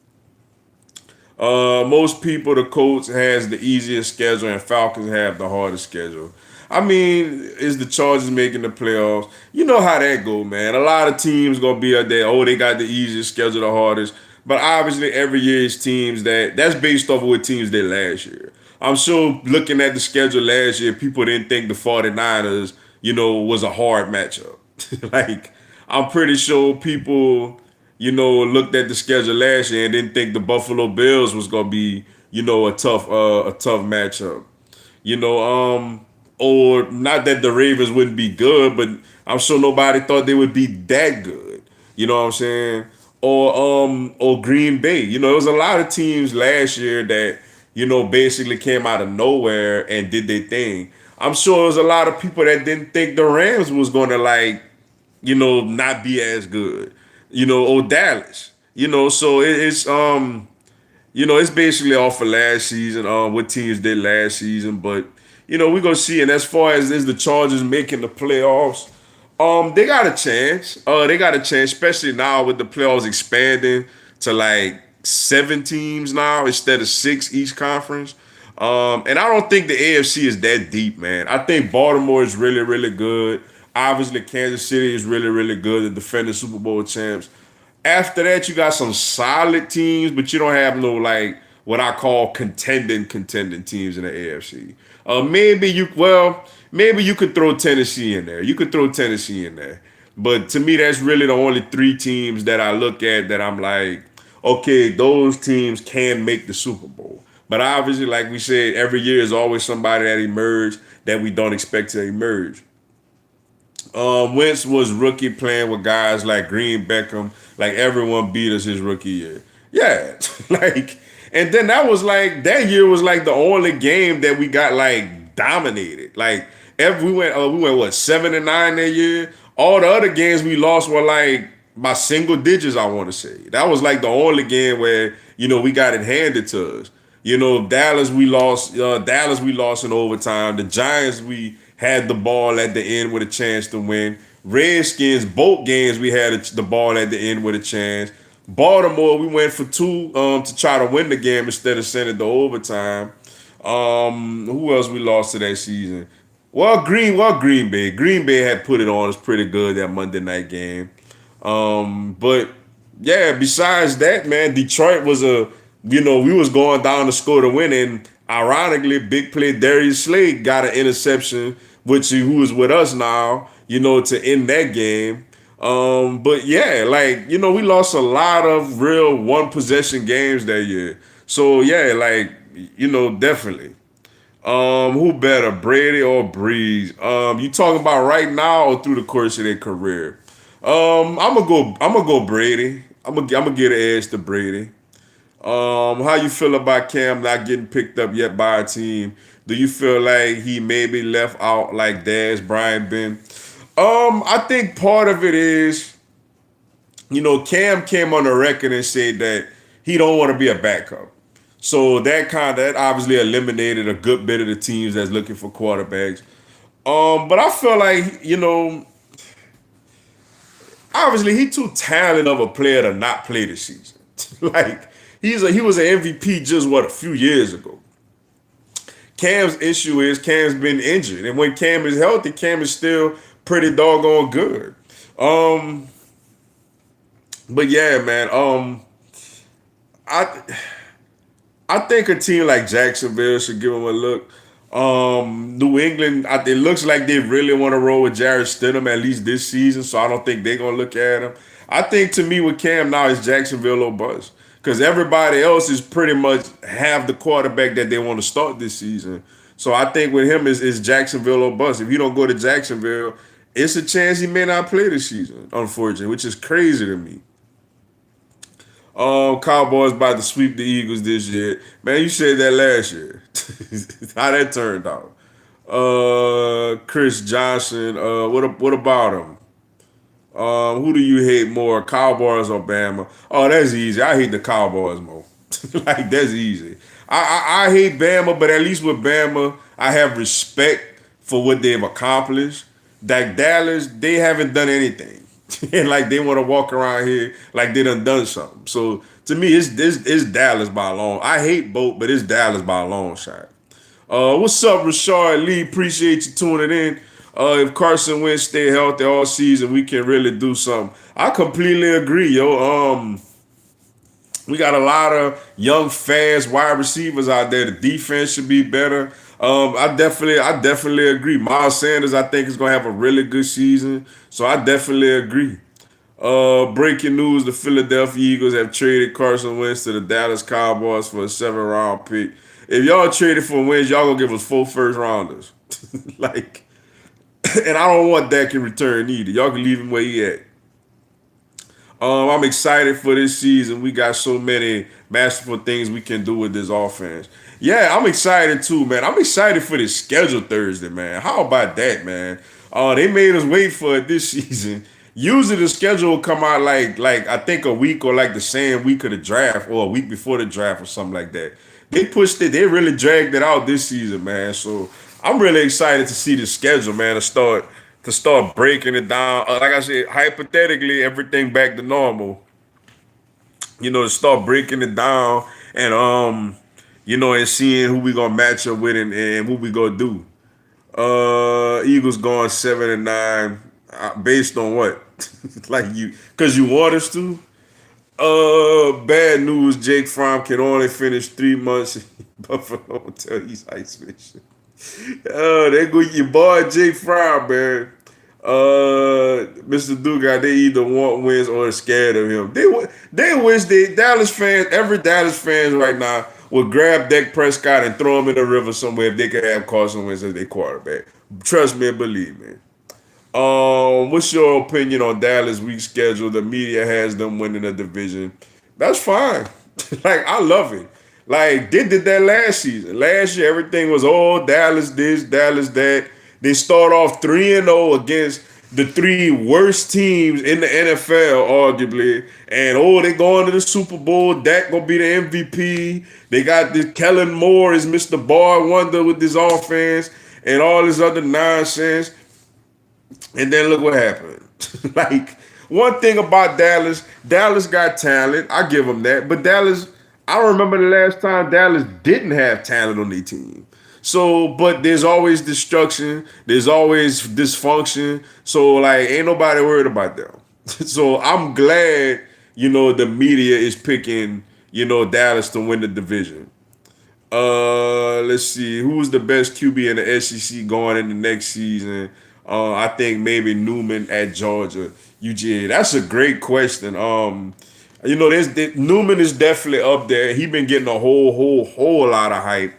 Most people, the Colts has the easiest schedule, and Falcons have the hardest schedule. I mean, is the Chargers making the playoffs? You know how that go, man. A lot of teams gonna be out there. Oh, they got the easiest schedule, the hardest. But obviously, every year is teams that's based off of what teams did last year. I'm sure looking at the schedule last year, people didn't think the 49ers, you know, was a hard matchup. Like, I'm pretty sure people looked at the schedule last year and didn't think the Buffalo Bills was gonna be, a tough matchup. You know, or not that the Ravens wouldn't be good, but I'm sure nobody thought they would be that good. You know what I'm saying? Or Green Bay. There was a lot of teams last year that, basically came out of nowhere and did their thing. I'm sure there was a lot of people that didn't think the Rams was gonna like, not be as good. Or Dallas. So it's basically off of last season, what teams did last season, but we're gonna see. And as far as is the Chargers making the playoffs, they got a chance. They got a chance, especially now with the playoffs expanding to like 7 teams now instead of 6 each conference. And I don't think the AFC is that deep, man. I think Baltimore is really, really good. Obviously, Kansas City is really, really good, the defending Super Bowl champs. After that, you got some solid teams, but you don't have no like what I call contending teams in the AFC. Maybe you could throw Tennessee in there. You could throw Tennessee in there. But to me, that's really the only 3 teams that I look at that I'm like, okay, those teams can make the Super Bowl. But obviously, like we said, every year is always somebody that emerge that we don't expect to emerge. Wentz was rookie playing with guys like Green Beckham, like everyone beat us his rookie year. Yeah, like, and then that year was like the only game that we got like dominated. Like, we went what 7-9 that year. All the other games we lost were like by single digits. I want to say that was like the only game where we got it handed to us. Dallas we lost. Dallas we lost in overtime. The Giants we had the ball at the end with a chance to win. Redskins both games we had the ball at the end with a chance. Baltimore we went for 2 to try to win the game instead of sending it to overtime. Who else we lost to that season? Green Bay. Green Bay had put it on us pretty good that Monday night game. But yeah, besides that, man, Detroit was we was going down to score to win, and ironically, big play Darius Slade got an interception, who is with us now, to end that game. But yeah, like, we lost a lot of real one possession games that year. So yeah, like, definitely. Who better, Brady or Breeze? You talking about right now or through the course of their career? I'm gonna go Brady. I'm gonna get an edge to Brady. How you feel about Cam not getting picked up yet by a team? Do you feel like he maybe left out like Dez Bryant been? I think part of it is, Cam came on the record and said that he don't want to be a backup. So that obviously eliminated a good bit of the teams that's looking for quarterbacks. But I feel like, obviously he too talented of a player to not play this season. Like, he was an MVP just a few years ago. Cam's issue is Cam's been injured, and when Cam is healthy, Cam is still pretty doggone good. Um, but yeah, man. I I think a team like Jacksonville should give him a look. New England, it looks like they really want to roll with Jarrett Stidham at least this season, so I don't think they're gonna look at him. I think to me with Cam now is Jacksonville or bust because everybody else is pretty much have the quarterback that they want to start this season. So I think with him is Jacksonville or bust. If you don't go to Jacksonville, it's a chance he may not play this season, unfortunately, which is crazy to me. Cowboys about to sweep the Eagles this year. Man, you said that last year. How that turned out. Chris Johnson. What about him? Who do you hate more, Cowboys or Bama? Oh, that's easy. I hate the Cowboys more. Like that's easy. I hate Bama, but at least with Bama, I have respect for what they've accomplished. Like Dallas, they haven't done anything, and like they want to walk around here like they done something. So to me, it's Dallas by a long. I hate both, but it's Dallas by a long shot. What's up, Rashard Lee? Appreciate you tuning in. If Carson Wentz stay healthy all season, we can really do something. I completely agree, yo. We got a lot of young, fast wide receivers out there. The defense should be better. I definitely agree. Miles Sanders, I think, is gonna have a really good season. So I definitely agree. Breaking news: the Philadelphia Eagles have traded Carson Wentz to the Dallas Cowboys for a 7th round pick. If y'all traded for Wentz, y'all gonna give us 4 first rounders. Like, and I don't want Dak in return either. Y'all can leave him where he at. I'm excited for this season. We got so many masterful things we can do with this offense. Yeah, I'm excited too, man. I'm excited for this schedule Thursday, man. How about that, man? They made us wait for it this season. Usually the schedule will come out like I think a week or like the same week of the draft or a week before the draft or something like that. They pushed it. They really dragged it out this season, man. So I'm really excited to see the schedule, man. To start breaking it down. Like I said, hypothetically, everything back to normal. To start breaking it down and seeing who we gonna match up with and who we gonna do. Eagles going 7-9, based on what? Like cause you want us to. Bad news. Jake Fromm can only finish 3 months in Buffalo until he's ice fishing. They go your boy Jake Fromm, man. Mr. Dugas, they either want wins or are scared of him. They wish Dallas fans, every Dallas fans right now would grab Dak Prescott and throw him in the river somewhere if they could have Carson Wentz as their quarterback. Trust me and believe me. What's your opinion on Dallas' week schedule? The media has them winning the division. That's fine. Like, I love it. Like, they did that last season. Last year, everything was, Dallas this, Dallas that. They start off 3-0 against the 3 worst teams in the NFL, arguably. And, they going to the Super Bowl. Dak going to be the MVP. They got this Kellen Moore is Mr. Boy Wonder with this offense and all this other nonsense. And then look what happened. Like, one thing about Dallas got talent. I give them that. But I don't remember the last time Dallas didn't have talent on their team. So, but there's always destruction. There's always dysfunction. So, like, ain't nobody worried about them. So, I'm glad, the media is picking, Dallas to win the division. Let's see. Who's the best QB in the SEC going into next season? I think maybe Newman at Georgia. UGA. That's a great question. Newman is definitely up there. He been getting a whole lot of hype.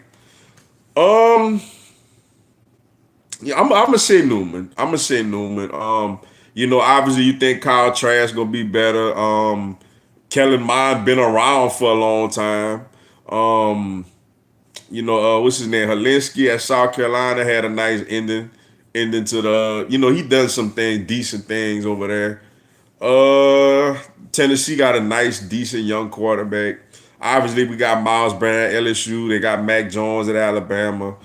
Yeah, I'm gonna say Newman. I'm gonna say Newman. Obviously you think Kyle Trask gonna be better. Kellen Mond been around for a long time. Um, what's his name? Helinski at South Carolina had a nice ending to the. He done some decent things over there. Tennessee got a nice, decent young quarterback. Obviously, we got Miles Brennan at LSU. They got Mac Jones at Alabama.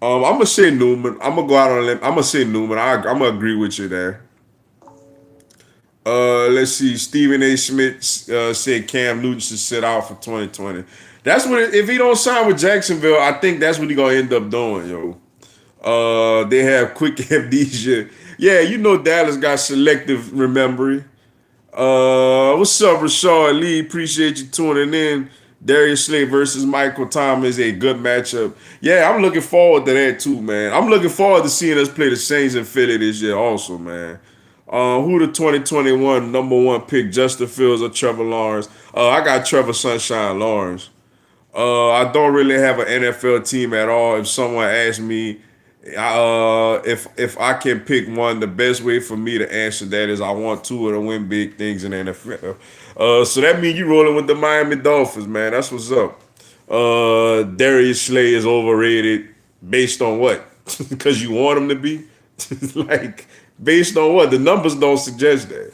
I'm gonna say Newman. I'm gonna go out on a limb. I'm gonna say Newman. I'm gonna agree with you there. Let's see. Stephen A. Smith said Cam Newton should sit out for 2020. That's what. If he don't sign with Jacksonville, I think that's what he gonna end up doing, yo. They have quick amnesia. Yeah, Dallas got selective remembering. What's up, Rashard Lee? Appreciate you tuning in. Darius Slay versus Michael Thomas, a good matchup. Yeah, I'm looking forward to that too, man. I'm looking forward to seeing us play the Saints in Philly this year also, man. Who the 2021 number one pick, Justin Fields or Trevor Lawrence? I got Trevor Sunshine Lawrence. I don't really have an NFL team at all. If someone asks me if I can pick one, the best way for me to answer that is I want two of to win big things in the NFL. So that means you rolling with the Miami Dolphins, man. That's what's up. Darius Slay is overrated based on what? Because you want him to be? Like, based on what? The numbers don't suggest that.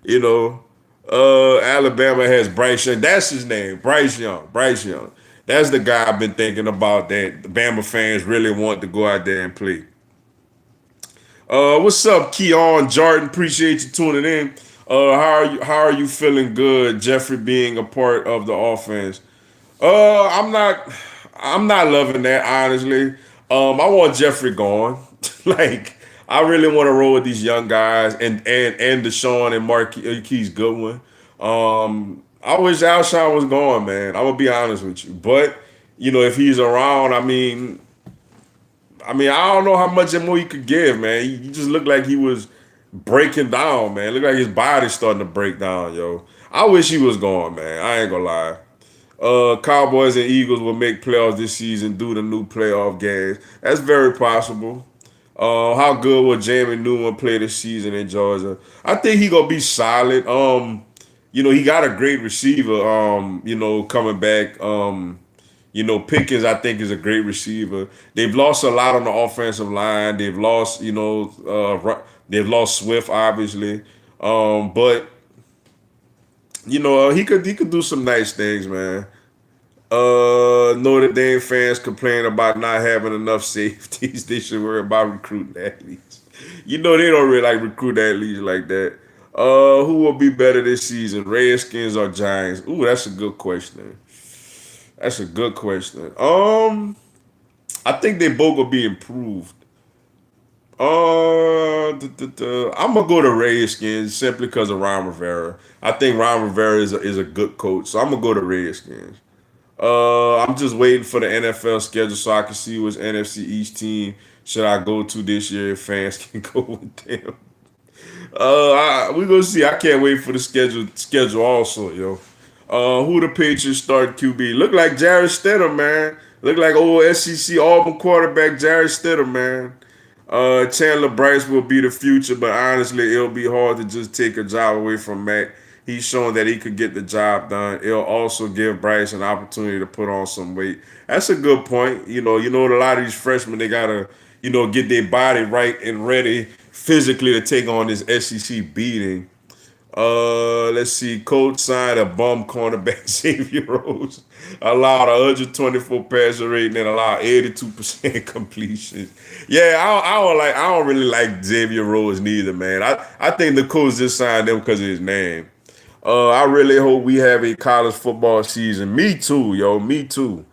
You know, Alabama has Bryce Young. That's his name, Bryce Young. Bryce Young. That's the guy I've been thinking about that the Bama fans really want to go out there and play. What's up, Keon Jordan? Appreciate you tuning in. How are you feeling good, Jeffrey being a part of the offense? I'm not loving that, honestly. I want Jeffrey gone. Like, I really want to roll with these young guys and Deshaun and Marquise Goodwin. I wish Alshon was gone, man. I'm gonna be honest with you. But, if he's around, I don't know how much more he could give, man. He just looked like he was breaking down, man. Look like his body's starting to break down, yo. I wish he was gone, man. I ain't gonna lie. Cowboys and Eagles will make playoffs this season due to new playoff games. That's very possible. How good will Jamie Newman play this season in Georgia? I think he gonna be solid. He got a great receiver. Coming back. Pickens, I think, is a great receiver. They've lost a lot on the offensive line. They've lost, they've lost Swift, obviously. But he could do some nice things, man. Notre Dame fans complain about not having enough safeties. They should worry about recruiting athletes. They don't really like recruit athletes like that. Who will be better this season, Redskins or Giants? Ooh, that's a good question. That's a good question. I think they both will be improved. I'm gonna go to Redskins simply because of Ron Rivera. I think Ron Rivera is a good coach, so I'm gonna go to Redskins. I'm just waiting for the NFL schedule so I can see which NFC East team should I go to this year. If fans can go with them. We gonna see. I can't wait for the schedule also, yo. Who the Patriots start QB? Look like Jarrett Stidham, man. Look like old SEC Auburn quarterback Jarrett Stidham, man. Chandler Bryce will be the future, but honestly, it'll be hard to just take a job away from Mac. He's shown that he could get the job done. It'll also give Bryce an opportunity to put on some weight. That's a good point. A lot of these freshmen they gotta, get their body right and ready physically to take on this SEC beating. Let's see. Coach signed a bum cornerback Xavier Rose. Allowed 124 passer rating and allowed 82% completion. Yeah, I don't really like Xavier Rose neither, man. I think the coach just signed him because of his name. I really hope we have a college football season. Me too, yo. Me too.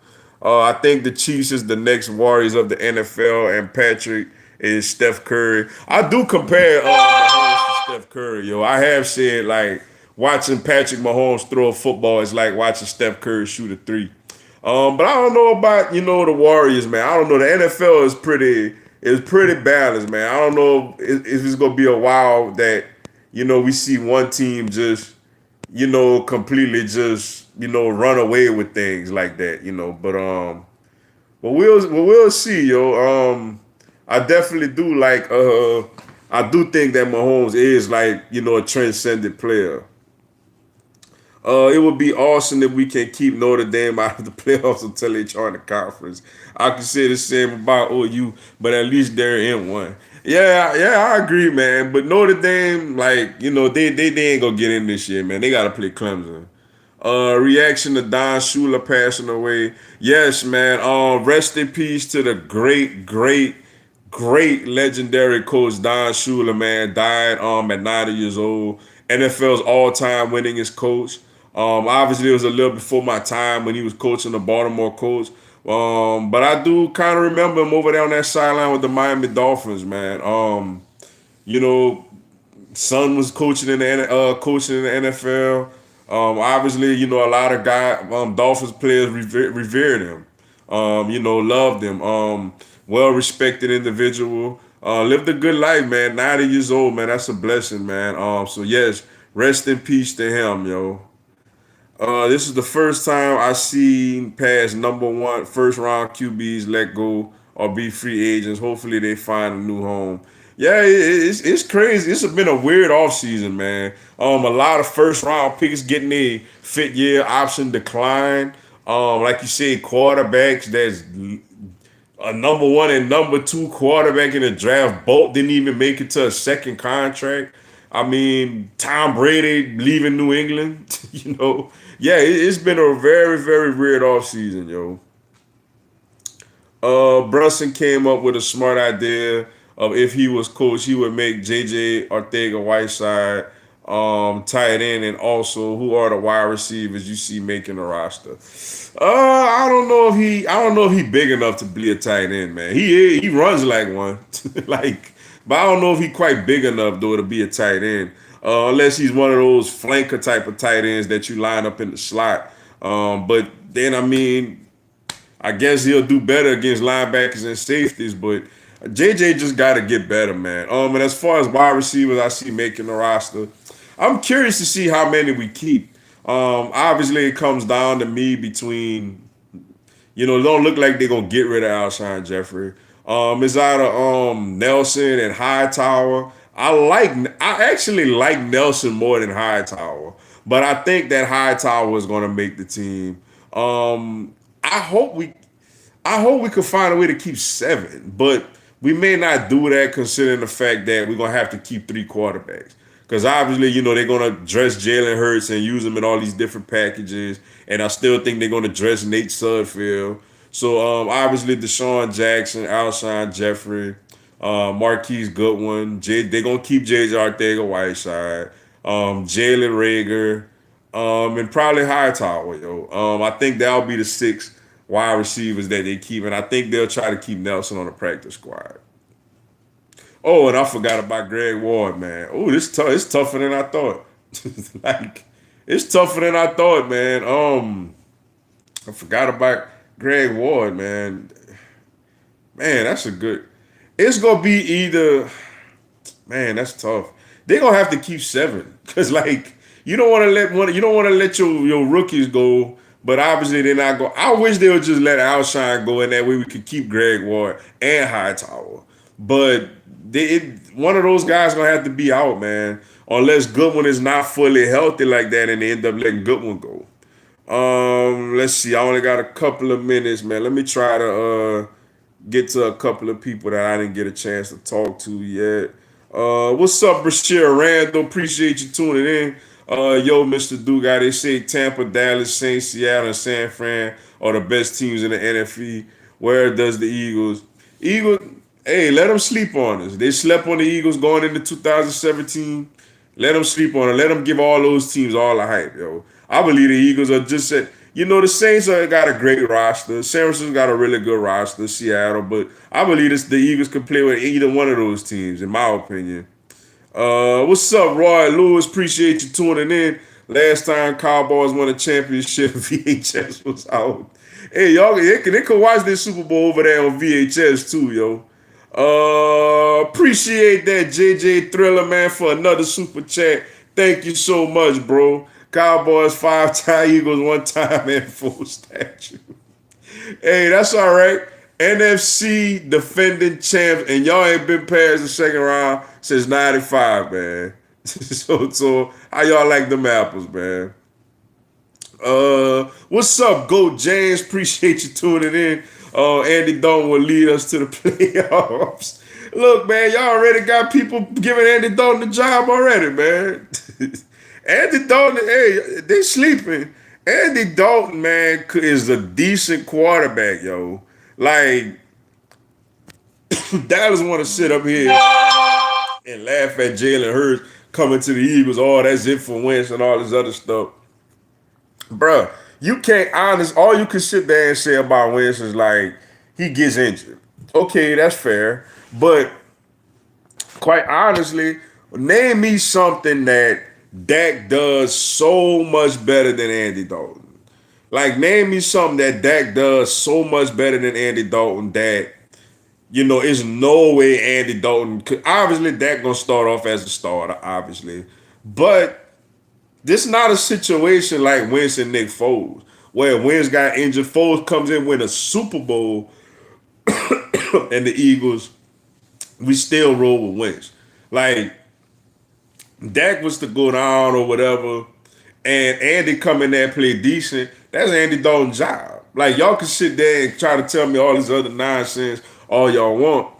I think the Chiefs is the next Warriors of the NFL, and Patrick is Steph Curry. I do compare Mahomes to Steph Curry, yo. I have said like watching Patrick Mahomes throw a football is like watching Steph Curry shoot a three. But I don't know about the Warriors, man. I don't know. The NFL is pretty balanced, man. I don't know if it's gonna be a while that we see one team just completely just run away with things like that, but we'll see, yo. I definitely do like I do think that Mahomes is like a transcendent player. It would be awesome if we can keep Notre Dame out of the playoffs until they join the conference. I can say the same about OU, but at least they're in one. Yeah, yeah, I agree, man. But Notre Dame, like, they ain't gonna get in this year, man. They gotta play Clemson. Reaction to Don Shula passing away. Yes, man. Rest in peace to the great, great, great legendary coach Don Shula, man. Died at 90 years old. NFL's all-time winningest coach. Obviously it was a little before my time when he was coaching the Baltimore Colts. But I do kind of remember him over there on that sideline with the Miami Dolphins, man. You know, son was coaching in the NFL. Obviously, a lot of Dolphins players revered him. Loved him. Well respected individual. Lived a good life, man. 90 years old, man. That's a blessing, man. So yes, rest in peace to him, yo. This is the first time I seen past number one first round QBs let go or be free agents. Hopefully they find a new home. Yeah, it's crazy. It's been a weird offseason, man. A lot of first round picks getting a fifth year option decline. Like you said, quarterbacks that's a number one and number two quarterback in the draft both didn't even make it to a second contract. I mean, Tom Brady leaving New England, Yeah, it's been a very, very weird offseason, yo. Brunson came up with a smart idea of if he was coach, he would make JJ Ortega-Whiteside tight end, and also who are the wide receivers you see making the roster. I don't know if he big enough to be a tight end, man. He runs like one, but I don't know if he quite big enough though to be a tight end. Unless he's one of those flanker type of tight ends that you line up in the slot. But then I mean, I guess he'll do better against linebackers and safeties, but JJ just got to get better, man. And as far as wide receivers, I see making the roster. I'm curious to see how many we keep. Obviously, it comes down to me between it don't look like they're gonna get rid of Alshon Jeffrey. It's either Nelson and Hightower. I actually like Nelson more than Hightower, but I think that Hightower is gonna make the team. I hope we could find a way to keep 7, but we may not do that considering the fact that we're gonna have to keep 3 quarterbacks. Because obviously, they're gonna dress Jalen Hurts and use him in all these different packages, and I still think they're gonna dress Nate Sudfeld. So obviously, Deshaun Jackson, Alshon Jeffrey, Marquise Goodwin, they're gonna keep JJ Arcega-Whiteside, Jalen Rager, and probably Hightower, yo. I think that'll be the 6 wide receivers that they keep, and I think they'll try to keep Nelson on the practice squad. Oh, and I forgot about Greg Ward, man. Oh, this tough. It's tougher than I thought. like, it's tougher than I thought, man. I forgot about Greg Ward, man. Man, that's a good. It's gonna be either. Man, that's tough. They're gonna have to keep 7 because, like, you don't want to let your rookies go, but obviously they're not going. I wish they would just let Alshon go, and that way we could keep Greg Ward and Hightower. But one of those guys gonna have to be out, man, unless Goodwin is not fully healthy like that, and they end up letting Goodwin go. Let's see. I only got a couple of minutes, man. Let me try to get to a couple of people that I didn't get a chance to talk to yet. What's up, Brashear Randall? Appreciate you tuning in. Yo, Mr. Dugas, they say Tampa, Dallas, Saints, Seattle, and San Fran are the best teams in the NFC. Where does the Eagles, hey, let them sleep on us. They slept on the Eagles going into 2017. Let them sleep on it. Let them give all those teams all the hype, yo. I believe the Eagles are just set. The Saints got a great roster. San Francisco got a really good roster, Seattle, but I believe the Eagles can play with either one of those teams, in my opinion. What's up, Roy Lewis? Appreciate you tuning in. Last time Cowboys won a championship, VHS was out. Hey, y'all, they could watch this Super Bowl over there on VHS too, yo. Appreciate that, JJ Thriller, man, for another super chat. Thank you so much, bro. Cowboys 5-time, Eagles 1-time, and full statue. Hey, that's all right. NFC defending champs, and y'all ain't been past the second round since '95, man. so how y'all like them apples, man? What's up, Goat James? Appreciate you tuning in. Andy Dalton will lead us to the playoffs. Look, man, y'all already got people giving Andy Dalton the job already, man. Andy Dalton, hey, they sleeping. Andy Dalton, man, is a decent quarterback, yo. Like, Dallas want to sit up here and laugh at Jalen Hurts coming to the Eagles. Oh, that's it for Wentz and all this other stuff. Bruh, you can't all you can sit there and say about Wentz is like, he gets injured. Okay, that's fair. But quite honestly, name me something that Dak does so much better than Andy Dalton. Like, name me something that Dak does so much better than Andy Dalton that, it's no way Andy Dalton could. Obviously, Dak gonna start off as a starter, obviously. But this is not a situation like Wentz and Nick Foles, where Wentz got injured, Foles comes in, win a Super Bowl, and the Eagles, we still roll with Wentz. Like, Dak was to go down or whatever, and Andy come in there and play decent, that's Andy Dalton's job. Like, y'all can sit there and try to tell me all this other nonsense all y'all want.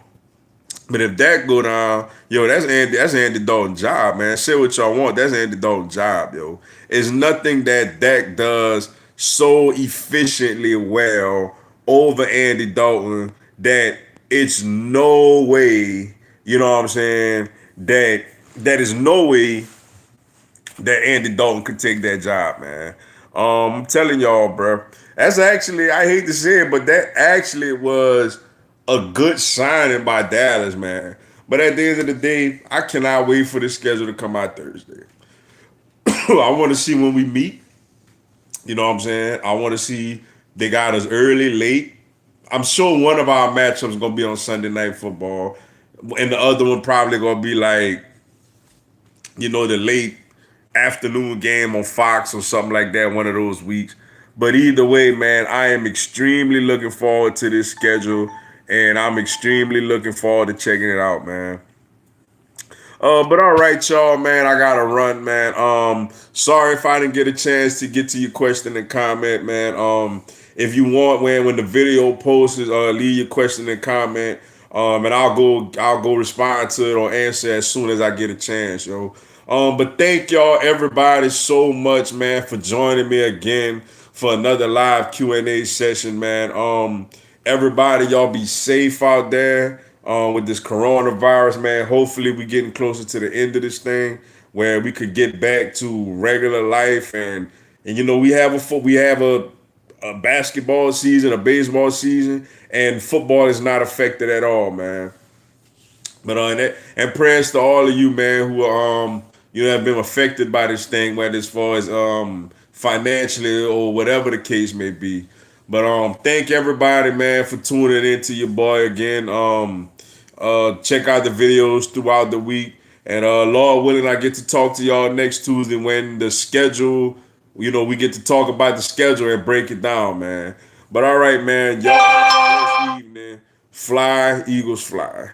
But if Dak go down, yo, that's Andy Dalton's job, man. Say what y'all want. That's Andy Dalton's job, yo. It's nothing that Dak does so efficiently well over Andy Dalton that it's no way, you know what I'm saying, that is no way that Andy Dalton could take that job, man. I'm telling y'all, bro. That's actually, I hate to say it, but that actually was a good signing by Dallas, man. But at the end of the day, I cannot wait for this schedule to come out Thursday. I want to see when we meet. You know what I'm saying? I want to see they got us early, late. I'm sure one of our matchups gonna be on Sunday Night Football, and the other one probably gonna be like, the late afternoon game on Fox or something like that, one of those weeks. But either way, man, I am extremely looking forward to this schedule, and I'm extremely looking forward to checking it out, man. But all right, y'all, man, I gotta run, man. Sorry if I didn't get a chance to get to your question and comment, man. If you want, when the video posts, leave your question and comment. And I'll go respond to it or answer as soon as I get a chance, yo. But thank y'all, everybody, so much, man, for joining me again for another live Q&A session, man. Everybody, y'all be safe out there with this coronavirus, man. Hopefully, we getting closer to the end of this thing where we could get back to regular life and we have a basketball season, a baseball season, and football is not affected at all, man. But and prayers to all of you, man, who have been affected by this thing, whether as far as financially or whatever the case may be. But thank everybody, man, for tuning in to your boy again. Check out the videos throughout the week, and Lord willing, I get to talk to y'all next Tuesday when the schedule. We get to talk about the schedule and break it down, man. But all right, man, y'all have a blessed evening. Fly, Eagles, fly.